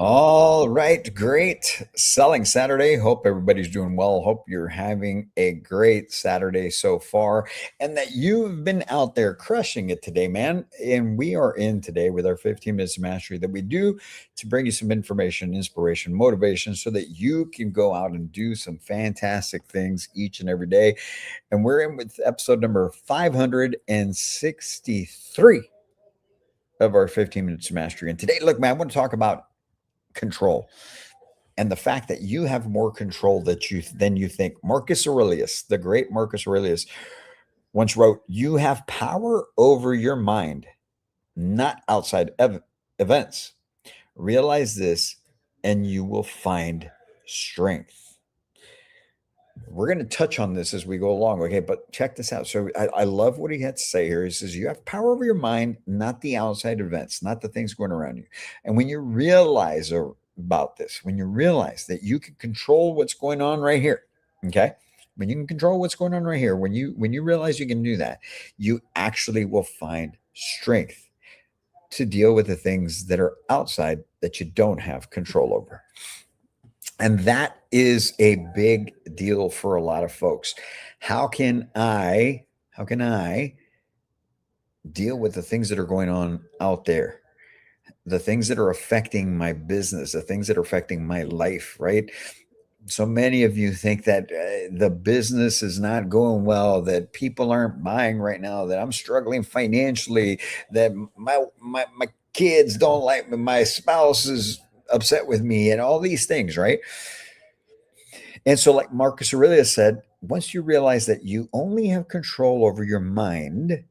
All right, great selling Saturday. Hope everybody's doing well. Hope you're having a great Saturday so far and that you've been out there crushing it today, man. And we are in today with our 15 minutes of mastery that we do to bring you some information, inspiration, motivation so that you can go out and do some fantastic things each and every day. And we're in with episode number 563 of our 15 minutes of mastery. And today, look, man, I want to talk about control and the fact that you have more control than you think. Marcus Aurelius, the great Marcus Aurelius, once wrote, "You have power over your mind, not outside events. Realize this, and you will find strength." We're going to touch on this as we go along, okay? But check this out. So I love what he had to say here. He says, "You have power over your mind, not the outside events, not the things going around you." And when you realize about this, when you realize that you can control what's going on right here, okay? When you can control what's going on right here, when you realize you can do that, you actually will find strength to deal with the things that are outside that you don't have control over. And that is a big deal for a lot of folks. How can I deal with the things that are going on out there? The things that are affecting my business, the things that are affecting my life, right? So many of you think that the business is not going well, that people aren't buying right now, that I'm struggling financially, that my kids don't like me, my spouse is upset with me, and all these things, right? And so, like Marcus Aurelius said, once you realize that you only have control over your mind,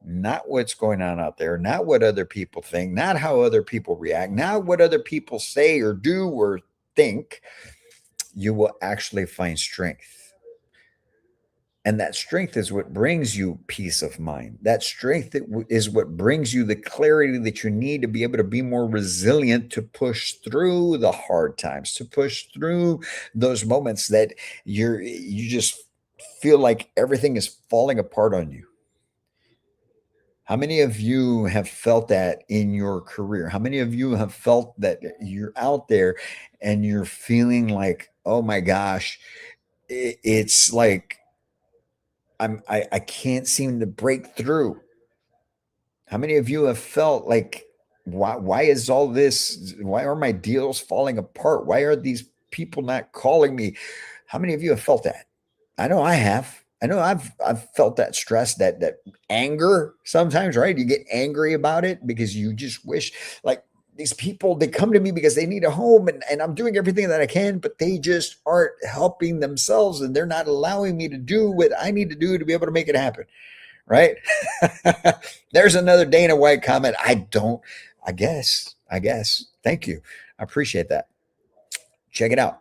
not what's going on out there, not what other people think, not how other people react, not what other people say or do or think, you will actually find strength. And that strength is what brings you peace of mind. That strength is what brings you the clarity that you need to be able to be more resilient, to push through the hard times, to push through those moments that you just feel like everything is falling apart on you. How many of you have felt that in your career? How many of you have felt that you're out there and you're feeling like, oh my gosh, it's like I can't seem to break through. How many of you have felt like, why is all this, why are my deals falling apart? Why are these people not calling me? How many of you have felt that? I know I have. I know I've felt that stress, that anger sometimes, right? You get angry about it because you just wish, like, these people, they come to me because they need a home, and I'm doing everything that I can, but they just aren't helping themselves, and they're not allowing me to do what I need to do to be able to make it happen, right? There's another Dana White comment. I guess. Thank you. I appreciate that. Check it out.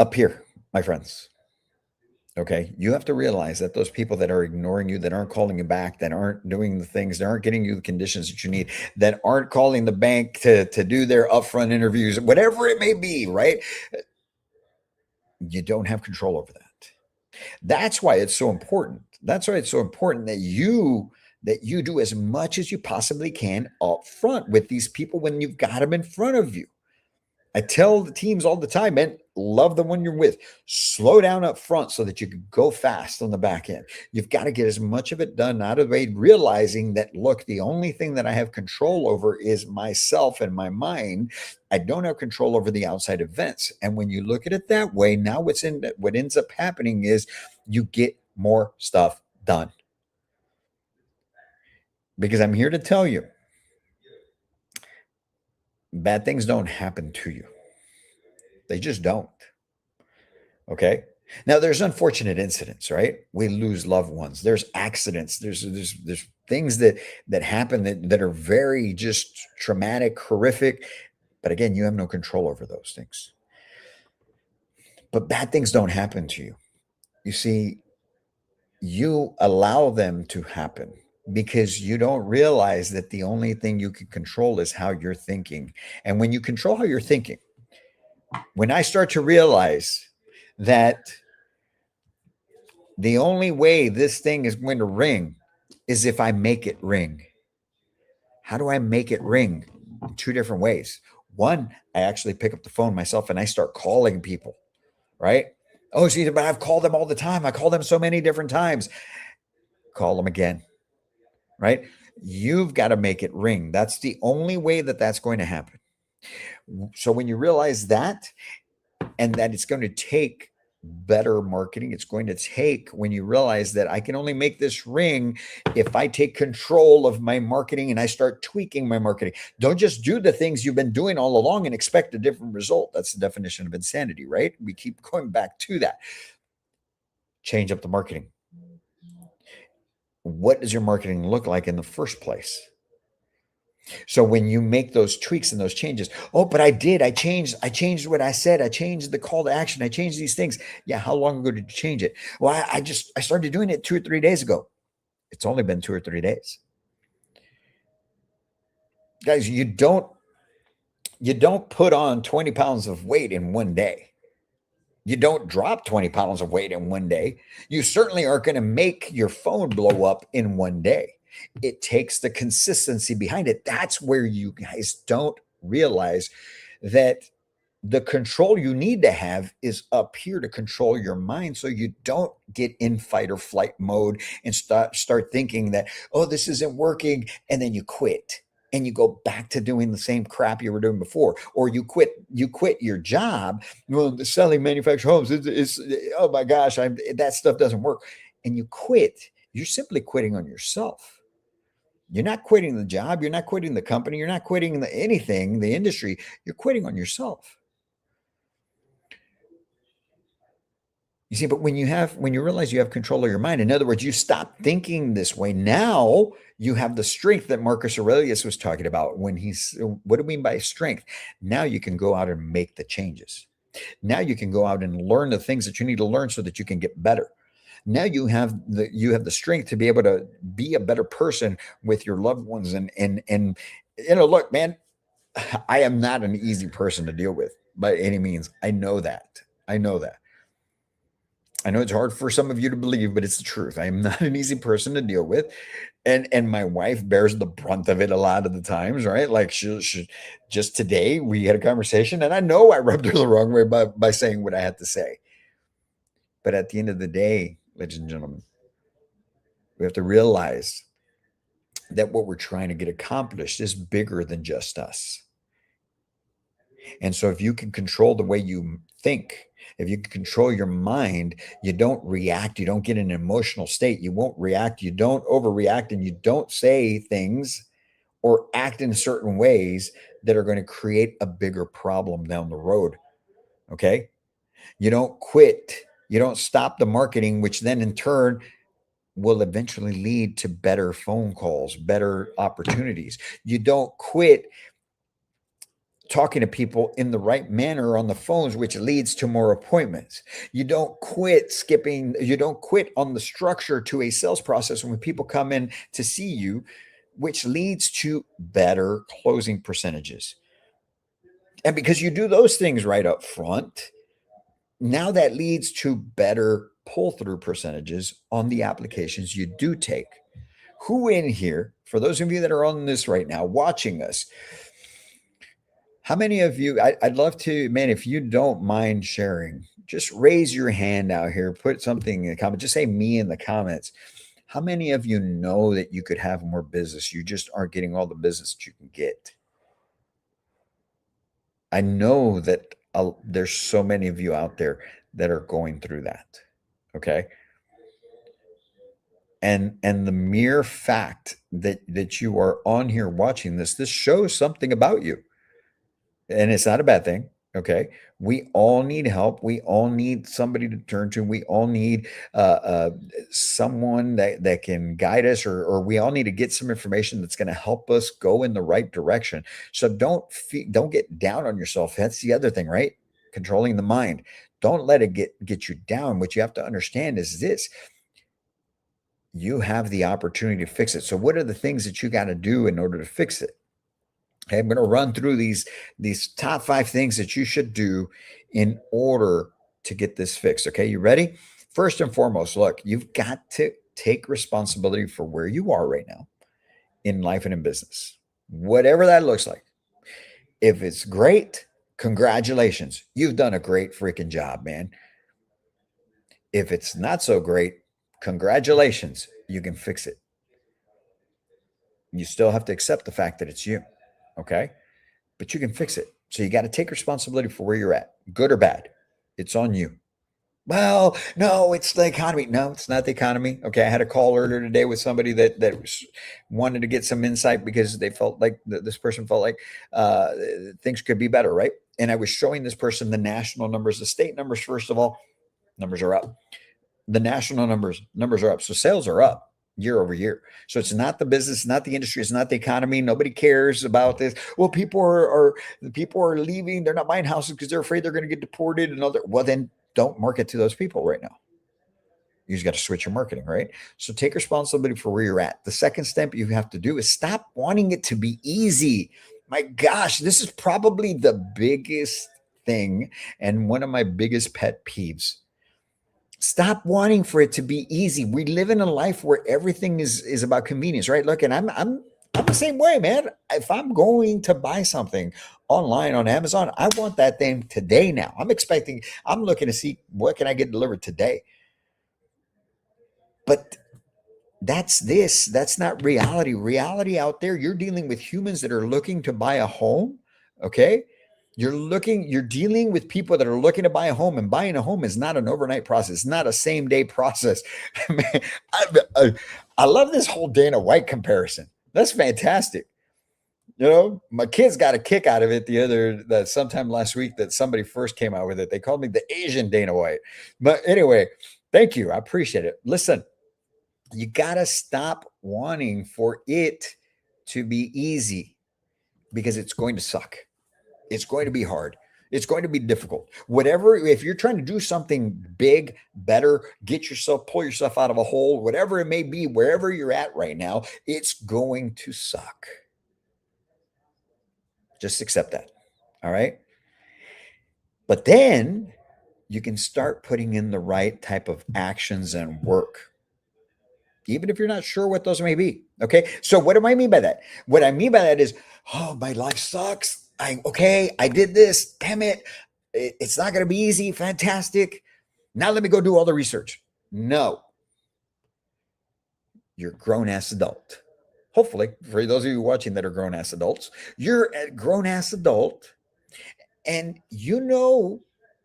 Up here, my friends. Okay. You have to realize that those people that are ignoring you, that aren't calling you back, that aren't doing the things, that aren't getting you the conditions that you need, that aren't calling the bank to do their upfront interviews, whatever it may be, right? You don't have control over that. That's why it's so important. That's why it's so important that you do as much as you possibly can up front with these people when you've got them in front of you. I tell the teams all the time, man, love the one you're with. Slow down up front so that you can go fast on the back end. You've got to get as much of it done out of the way, realizing that, look, the only thing that I have control over is myself and my mind. I don't have control over the outside events. And when you look at it that way, now what ends up happening is you get more stuff done. Because I'm here to tell you, bad things don't happen to you. They just don't. Okay. Now there's unfortunate incidents, right? We lose loved ones. There's accidents. There's things that happen that are very just traumatic, horrific. But again, you have no control over those things. But bad things don't happen to you. You see, you allow them to happen because you don't realize that the only thing you can control is how you're thinking. And when you control how you're thinking, when I start to realize that the only way this thing is going to ring is if I make it ring. How do I make it ring? In two different ways. One, I actually pick up the phone myself and I start calling people, right? Oh, see, but I've called them all the time. I call them so many different times. Call them again, right? You've got to make it ring. That's the only way that that's going to happen. So when you realize that, and that it's going to take better marketing, it's going to take, when you realize that I can only make this ring if I take control of my marketing and I start tweaking my marketing. Don't just do the things you've been doing all along and expect a different result. That's the definition of insanity, right? We keep going back to that. Change up the marketing. What does your marketing look like in the first place? So when you make those tweaks and those changes, oh, but I changed what I said. I changed the call to action. I changed these things. Yeah. How long ago did you change it? Well, I started doing it 2 or 3 days ago. It's only been 2 or 3 days. Guys, you don't put on 20 pounds of weight in one day. You don't drop 20 pounds of weight in one day. You certainly aren't going to make your phone blow up in one day. It takes the consistency behind it. That's where you guys don't realize that the control you need to have is up here to control your mind, so you don't get in fight or flight mode and start thinking that, oh, this isn't working, and then you quit and you go back to doing the same crap you were doing before, or you quit your job. Well, the selling manufactured homes is oh my gosh, that stuff doesn't work, and you quit. You're simply quitting on yourself. You're not quitting the job. You're not quitting the company. You're not quitting anything, the industry. You're quitting on yourself. You see, but when you realize you have control of your mind, in other words, you stop thinking this way. Now you have the strength that Marcus Aurelius was talking about when what do we mean by strength? Now you can go out and make the changes. Now you can go out and learn the things that you need to learn so that you can get better. Now you have the strength to be able to be a better person with your loved ones. And look, man, I am not an easy person to deal with by any means. I know that. I know it's hard for some of you to believe, but it's the truth. I am not an easy person to deal with. And my wife bears the brunt of it a lot of the times, right? Like she just today we had a conversation and I know I rubbed her the wrong way by saying what I had to say. But at the end of the day, ladies and gentlemen, we have to realize that what we're trying to get accomplished is bigger than just us. And so if you can control the way you think, if you can control your mind, you don't react, you don't get in an emotional state, you won't react, you don't overreact, and you don't say things or act in certain ways that are going to create a bigger problem down the road. Okay? You don't quit, you don't stop the marketing, which then in turn will eventually lead to better phone calls, better opportunities. You don't quit talking to people in the right manner on the phones, which leads to more appointments. You don't quit on the structure to a sales process when people come in to see you, which leads to better closing percentages. And because you do those things right up front, now that leads to better pull through percentages on the applications you do take. Who in here, for those of you that are on this right now, watching us, how many of you, I'd love to, man, if you don't mind sharing, just raise your hand out here, put something in the comment, just say me in the comments. How many of you know that you could have more business? You just aren't getting all the business that you can get. I know that there's so many of you out there that are going through that. Okay. And the mere fact that you are on here watching this shows something about you. And it's not a bad thing. Okay. We all need help. We all need somebody to turn to. We all need someone that can guide us, or we all need to get some information that's going to help us go in the right direction. So don't get down on yourself. That's the other thing, right? Controlling the mind. Don't let it get you down. What you have to understand is this: you have the opportunity to fix it. So what are the things that you got to do in order to fix it? Okay, I'm going to run through these top 5 things that you should do in order to get this fixed. Okay, you ready? First and foremost, look, you've got to take responsibility for where you are right now in life and in business. whatever that looks like. If it's great, congratulations. You've done a great freaking job, man. If it's not so great, congratulations. You can fix it. You still have to accept the fact that it's you. Okay. But you can fix it. So you got to take responsibility for where you're at, good or bad. It's on you. Well, no, it's the economy. No, it's not the economy. Okay, I had a call earlier today with somebody that wanted to get some insight because they felt like this person felt like uh, things could be better, right? And I was showing this person the national numbers, the state numbers. First of all, numbers are up. The national numbers are up. So sales are up year over year. So it's not the business, not the industry, it's not the economy. Nobody cares about this. Well, people are leaving. They're not buying houses because they're afraid they're going to get deported and other. Well, then don't market to those people right now. You just got to switch your marketing, right? So take responsibility for where you're at. The second step you have to do is stop wanting it to be easy. My gosh, this is probably the biggest thing and one of my biggest pet peeves. Stop wanting for it to be easy. We live in a life where everything is about convenience, right? Look, and I'm the same way, man. If I'm going to buy something online on Amazon, I want that thing today now. I'm looking to see what can I get delivered today. But that's not reality. Reality out there, you're dealing with humans that are looking to buy a home, okay? You're dealing with people that are looking to buy a home, and buying a home is not an overnight process. It's not a same day process. Man, I love this whole Dana White comparison. That's fantastic. You know, my kids got a kick out of it that sometime last week that somebody first came out with it. They called me the Asian Dana White. But anyway, thank you. I appreciate it. Listen, you got to stop wanting for it to be easy because it's going to suck. It's going to be hard. It's going to be difficult. Whatever, if you're trying to do something big, better, pull yourself out of a hole, whatever it may be, wherever you're at right now, it's going to suck. Just accept that. All right. But then you can start putting in the right type of actions and work, even if you're not sure what those may be. Okay. So what do I mean by that? What I mean by that is, oh, my life sucks. I did this. Damn it. It's not going to be easy. Fantastic. Now let me go do all the research. No. You're a grown ass adult. Hopefully, for those of you watching that are grown ass adults, you're a grown ass adult. And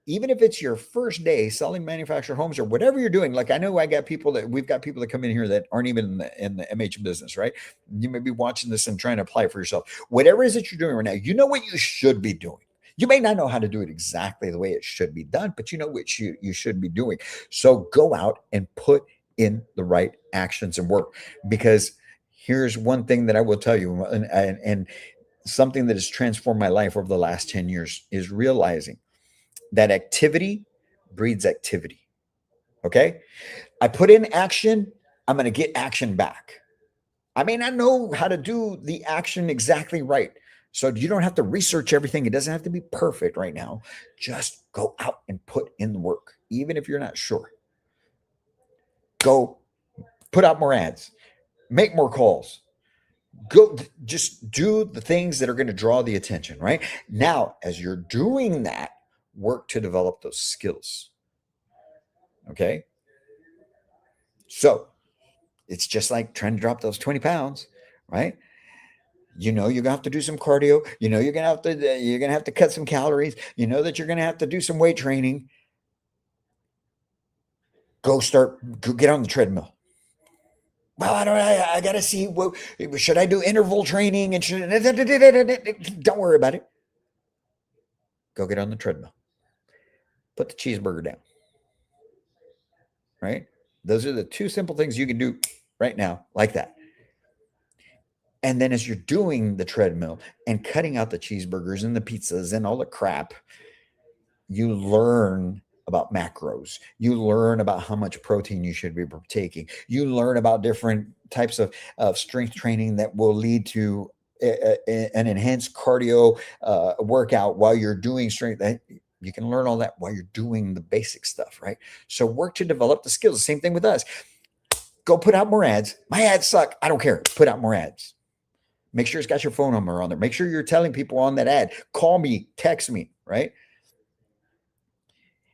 even if it's your first day selling manufactured homes or whatever you're doing, like I know we've got people that come in here that aren't even in the MH business, right? You may be watching this and trying to apply it for yourself. Whatever it is that you're doing right now, you know what you should be doing. You may not know how to do it exactly the way it should be done, but you know what you should be doing. So go out and put in the right actions and work. Because here's one thing that I will tell you, and something that has transformed my life over the last 10 years is realizing that activity breeds activity. Okay. I put in action, I'm going to get action back. I may not know how to do the action exactly right. So you don't have to research everything. It doesn't have to be perfect right now. Just go out and put in the work, even if you're not sure. Go put out more ads, make more calls, go just do the things that are going to draw the attention, right? Now, as you're doing that, work to develop those skills. Okay. So it's just like trying to drop those 20 pounds, right? You're going to have to do some cardio. You're going to have to cut some calories. You know that you're going to have to do some weight training. Go get on the treadmill. Well, I got to see, should I do interval training? And don't worry about it. Go get on the treadmill. Put the cheeseburger down. Right? Those are the two simple things you can do right now, like that. And then as you're doing the treadmill and cutting out the cheeseburgers and the pizzas and all the crap, you learn about macros. You learn about how much protein you should be taking. You learn about different types of strength training that will lead to an enhanced cardio workout while you're doing strength. You can learn all that while you're doing the basic stuff, right? So work to develop the skills. Same thing with us. Go put out more ads. My ads suck. I don't care. Put out more ads. Make sure it's got your phone number on there. Make sure you're telling people on that ad, call me, text me, right?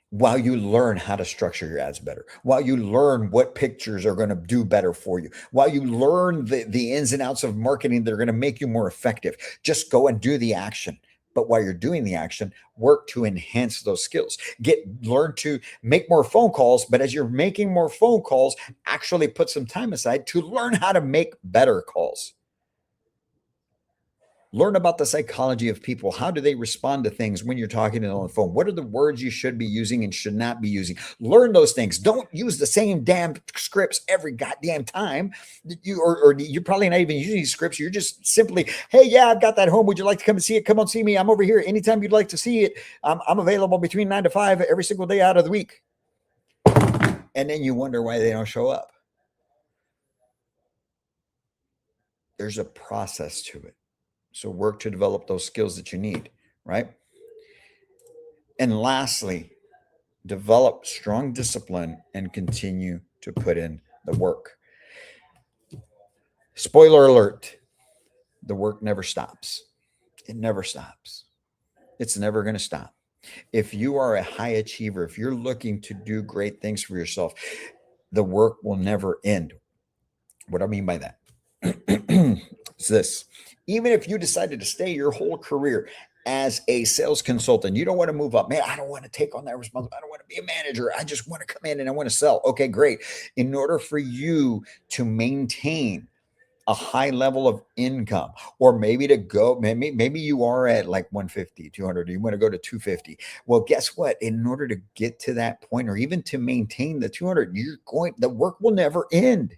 While you learn how to structure your ads better, while you learn what pictures are going to do better for you, while you learn the ins and outs of marketing that are going to make you more effective, just go and do the action. But while you're doing the action, work to enhance those skills. Learn to make more phone calls. But as you're making more phone calls, actually put some time aside to learn how to make better calls. Learn about the psychology of people. How do they respond to things when you're talking to them on the phone? What are the words you should be using and should not be using? Learn those things. Don't use the same damn scripts every goddamn time. Or you're probably not even using these scripts. You're just simply, hey, yeah, I've got that home. Would you like to come and see it? Come on, see me. I'm over here. Anytime you'd like to see it, I'm available between 9 to 5 every single day out of the week. And then you wonder why they don't show up. There's a process to it. So work to develop those skills that you need, right? And lastly, develop strong discipline and continue to put in the work. Spoiler alert, the work never stops. It never stops. It's never going to stop. If you are a high achiever, if you're looking to do great things for yourself, the work will never end. What do I mean by that? It's this. Even if you decided to stay your whole career as a sales consultant, you don't want to move up. Man, I don't want to take on that responsibility. I don't want to be a manager. I just want to come in and I want to sell. Okay, great. In order for you to maintain a high level of income, or maybe to go, maybe you are at like 150, 200, you want to go to 250. Well, guess what? In order to get to that point, or even to maintain the 200, the work will never end.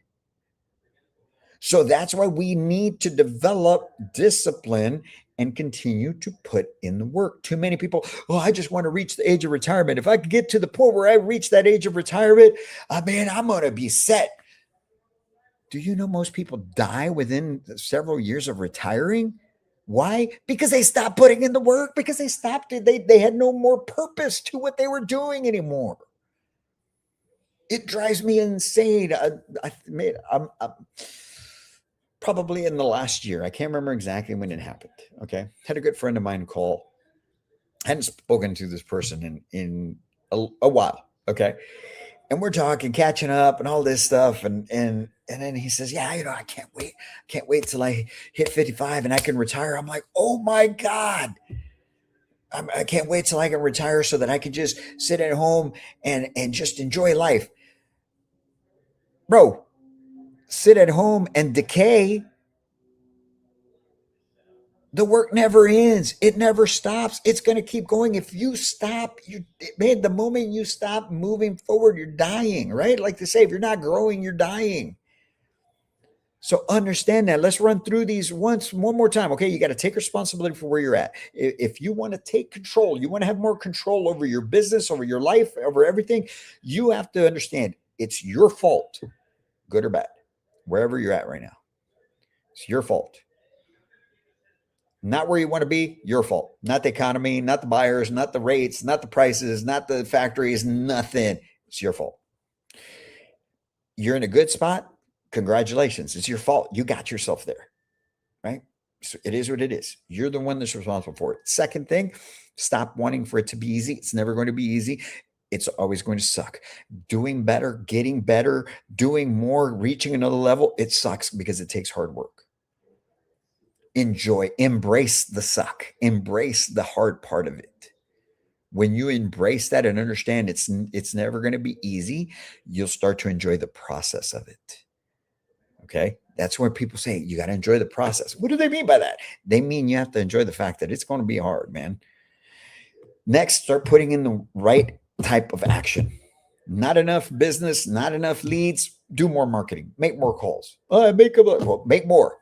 So that's why we need to develop discipline and continue to put in the work. Too many people, I just want to reach the age of retirement. If I could get to the point where I reach that age of retirement, man, I'm going to be set. Do you know most people die within several years of retiring? Why? Because they stopped putting in the work, because they had no more purpose to what they were doing anymore. It drives me insane. I'm probably in the last year. I can't remember exactly when it happened. Okay. Had a good friend of mine call. Hadn't spoken to this person in a while. Okay. And we're talking, catching up and all this stuff. And then he says, yeah, I can't wait till I hit 55 and I can retire. I'm like, oh my God. I can't wait till I can retire so that I can just sit at home and just enjoy life. Bro, sit at home and decay. The work never ends. It never stops. It's going to keep going. If you stop, the moment you stop moving forward, you're dying, right? Like they say, if you're not growing, you're dying. So understand that. Let's run through these one more time. Okay. You got to take responsibility for where you're at. If you want to take control, you want to have more control over your business, over your life, over everything, you have to understand it's your fault, good or bad, wherever you're at right now. It's your fault. Not where you want to be, your fault. Not the economy, not the buyers, not the rates, not the prices, not the factories, nothing. It's your fault. You're in a good spot. Congratulations. It's your fault. You got yourself there, right? So it is what it is. You're the one that's responsible for it. Second thing, stop wanting for it to be easy. It's never going to be easy. It's always going to suck. Doing better, getting better, doing more, reaching another level, it sucks because it takes hard work. Embrace the suck, embrace the hard part of it. When you embrace that and understand it's never going to be easy, you'll start to enjoy the process of it. Okay. That's where people say you got to enjoy the process. What do they mean by that? They mean you have to enjoy the fact that it's going to be hard, man. Next, start putting in the right type of action. Not enough business, not enough leads. Do more marketing, make more calls. Make more.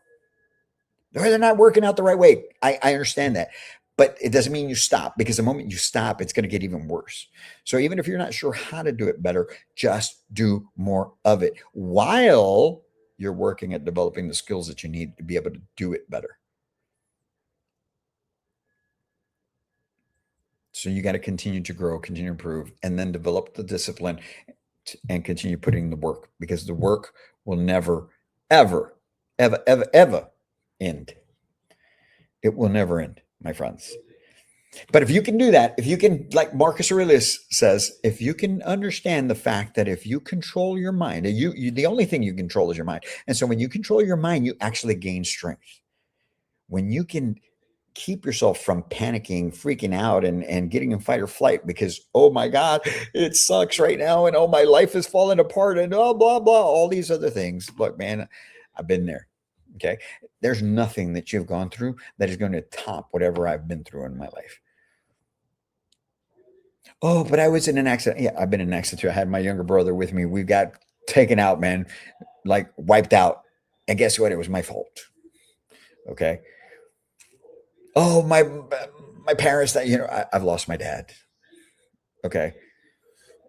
They're not working out the right way. I understand that, but it doesn't mean you stop, because the moment you stop, it's going to get even worse. So even if you're not sure how to do it better, just do more of it while you're working at developing the skills that you need to be able to do it better. So you got to continue to grow, continue to improve, and then develop the discipline and continue putting the work, because the work will never, ever, ever, ever, ever end. It will never end, my friends. But if you can do that, if you can, like Marcus Aurelius says, if you can understand the fact that if you control your mind, the only thing you control is your mind. And so when you control your mind, you actually gain strength. When you can keep yourself from panicking, freaking out, and getting in fight or flight because, oh my God, it sucks right now. And oh, my life is falling apart and oh, blah, blah, all these other things. Look, man, I've been there. Okay. There's nothing that you've gone through that is going to top whatever I've been through in my life. Oh, but I was in an accident. Yeah, I've been in an accident too. I had my younger brother with me. We got taken out, man, like wiped out. And guess what? It was my fault. Okay. Oh, my parents that, I've lost my dad. Okay.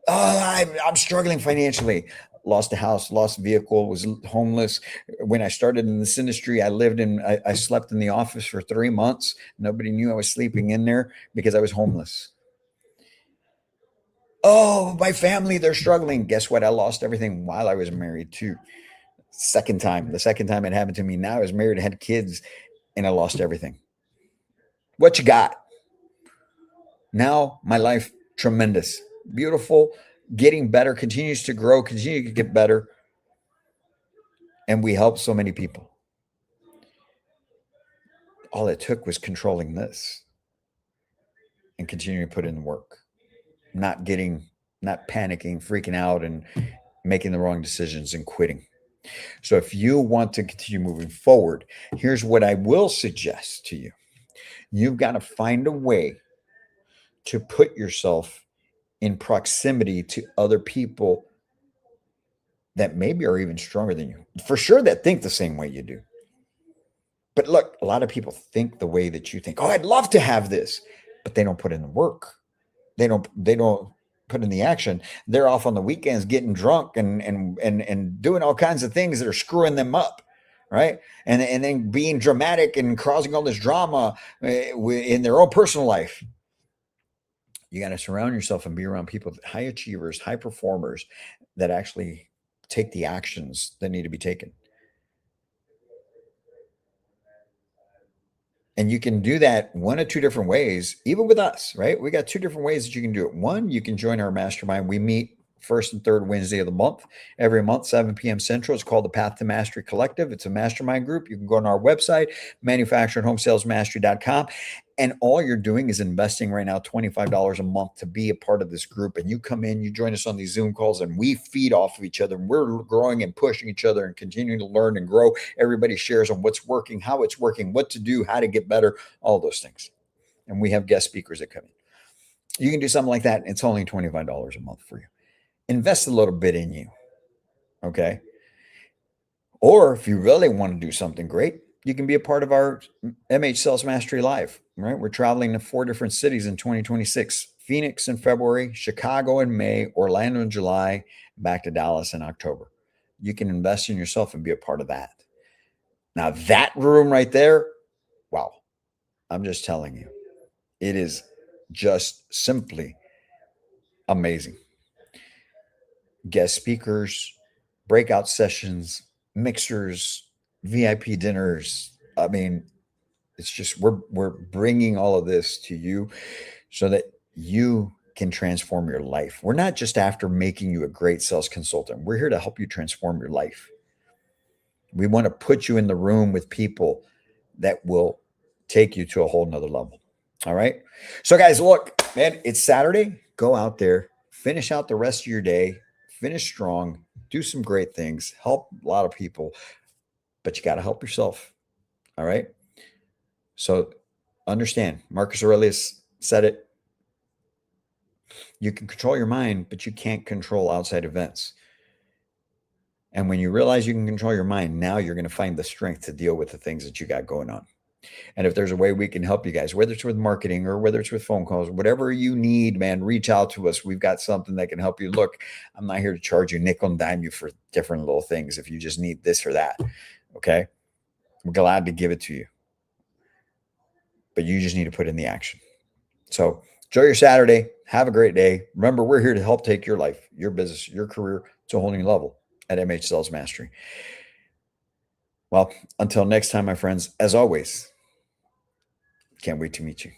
Oh, I'm struggling financially. Lost a house, lost a vehicle, was homeless. When I started in this industry, I slept in the office for 3 months. Nobody knew I was sleeping in there because I was homeless. Oh, my family, they're struggling. Guess what? I lost everything while I was married too. The second time it happened to me. Now I was married, I had kids, and I lost everything. What you got? Now my life, tremendous, beautiful, getting better, continues to grow, continue to get better. And we help so many people. All it took was controlling this and continuing to put in the work, not panicking, freaking out, and making the wrong decisions and quitting. So if you want to continue moving forward, here's what I will suggest to you. You've got to find a way to put yourself in proximity to other people that maybe are even stronger than you. For sure, that think the same way you do. But look, a lot of people think the way that you think. Oh, I'd love to have this, but they don't put in the work. They don't put in the action. They're off on the weekends getting drunk and doing all kinds of things that are screwing them up, right? And then being dramatic and causing all this drama in their own personal life. You got to surround yourself and be around people, high achievers, high performers that actually take the actions that need to be taken. And you can do that one of two different ways, even with us, right? We got two different ways that you can do it. One, you can join our mastermind. We meet first and third Wednesday of the month, every month, 7 p.m. Central. It's called the Path to Mastery Collective. It's a mastermind group. You can go on our website, manufacturinghomesalesmastery.com. And all you're doing is investing right now $25 a month to be a part of this group. And you come in, you join us on these Zoom calls, and we feed off of each other. And we're growing and pushing each other and continuing to learn and grow. Everybody shares on what's working, how it's working, what to do, how to get better, all those things. And we have guest speakers that come in. You can do something like that. It's only $25 a month for you. Invest a little bit in you. Okay. Or if you really want to do something great, you can be a part of our MH Sales Mastery Live, right? We're traveling to 4 different cities in 2026: Phoenix in February, Chicago in May, Orlando in July, back to Dallas in October. You can invest in yourself and be a part of that. Now, that room right there, wow, I'm just telling you, it is just simply amazing. Guest speakers, breakout sessions, mixers, VIP dinners. I mean, it's just we're bringing all of this to you so that you can transform your life. We're not just after making you a great sales consultant. We're here to help you transform your life. We want to put you in the room with people that will take you to a whole nother level. All right. So guys, look, man, it's Saturday. Go out there, finish out the rest of your day, finish strong, do some great things, help a lot of people, but you got to help yourself. All right. So understand, Marcus Aurelius said it. You can control your mind, but you can't control outside events. And when you realize you can control your mind, now you're going to find the strength to deal with the things that you got going on. And if there's a way we can help you guys, whether it's with marketing or whether it's with phone calls, whatever you need, man, reach out to us. We've got something that can help you. Look, I'm not here to charge you nickel and dime you for different little things if you just need this or that. Okay. We're glad to give it to you. But you just need to put in the action. So enjoy your Saturday. Have a great day. Remember, we're here to help take your life, your business, your career to a whole new level at MH Sales Mastery. Well, until next time, my friends, as always, Can't wait to meet you.